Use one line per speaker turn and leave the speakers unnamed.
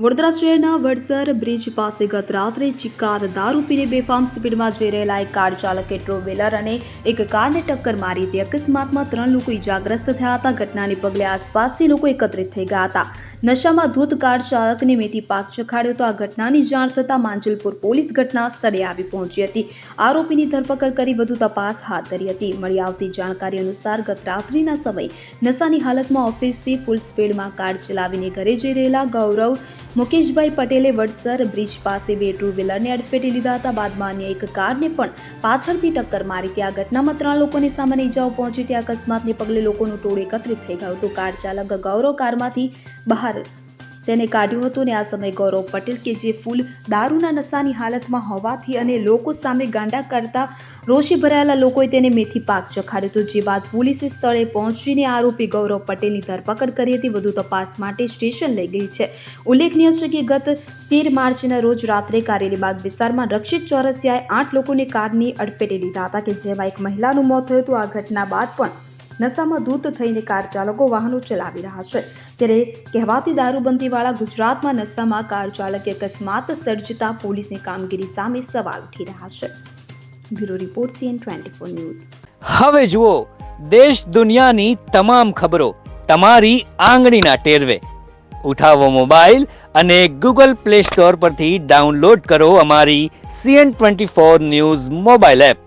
વડોદરા શહેરના વડસર બ્રિજ પાસે ગત રાત્રે ચિક્કાર દારૂ પીને બેફામ સ્પીડમાં જઈ રહેલા એક કાર ચાલકે ટ્રુ વ્હીલર અને એક કારને ટક્કર મારી હતી. અકસ્માતમાં 3 લોકો ઇજાગ્રસ્ત થયા હતા. ઘટનાને પગલે આસપાસથી લોકો એકત્રિત થઈ ગયા હતા. નશામાં ધૂત કાર ચાલકને મેથી પાક ચખાડ્યો હતો. આ ઘટનાની જાણ થતાં માંજલપુર પોલીસ ઘટના સ્થળે આવી પહોંચી હતી. આરોપીની ધરપકડ કરી વધુ તપાસ હાથ ધરી હતી. મળી આવતી જાણકારી અનુસાર ગત રાત્રિના સમયે નશાની હાલતમાં ઓફિસથી ફૂલ સ્પીડમાં કાર ચલાવીને ઘરે જઈ રહેલા ગૌરવ મુકેશભાઈ પટેલે વડસર બ્રિજ પાસે 2 ટ્રુ વ્હીલરને અડફેટે લીધા હતા. બાદમાં અન્ય એક કારને પણ પાછળથી ટક્કર મારી હતી. આ ઘટનામાં 3 લોકોને સામાન્ય ઇજાઓ પહોંચી હતી. અકસ્માતને પગલે લોકોનું ટોળું એકત્રિત થઈ ગયું હતું. કાર ચાલક ગૌરવ કારમાંથી બહાર તેને કાઢ્યું હતું અને આ સમયે ગૌરવ પટેલ કે જે ફૂલ દારૂના નશાની હાલતમાં હોવાથી અને લોકો સામે ગાંડા કરતા રોષે ભરાયેલા લોકોએ તેને મેથી પાક ચખાડ્યો હતો. જે બાદ પોલીસે સ્થળે પહોંચીને આરોપી ગૌરવ પટેલની ધરપકડ કરી હતી. વધુ તપાસ માટે સ્ટેશન લઈ ગઈ છે. ઉલ્લેખનીય છે કે ગત 13 માર્ચના રોજ રાત્રે કારેલીબાગ વિસ્તારમાં રક્ષિત ચોરસિયાએ 8 લોકોને કારની અડફેટે લીધા હતા કે જેમાં એક મહિલાનું મોત થયું હતું. આ ઘટના બાદ પણ નશામાં ધૂત થઈને કાર ચાલકો વાહનો ચલાવી રહ્યા છે. ત્યારે કહેવાતી દારૂબંધીવાળા ગુજરાતમાં નશામાં કાર ચાલકે અકસ્માત સર્જતા પોલીસની કામગીરી સામે સવાલ ઉઠી રહ્યા છે. Bureau report CN24 news.
હવે જુઓ દેશ દુનિયાની તમામ ખબરો તમારી આંગળીના ટેરવે. ઉઠાવો મોબાઈલ અને Google Play Store પરથી ડાઉનલોડ કરો અમારી CN24 ન્યૂઝ મોબાઈલ એપ.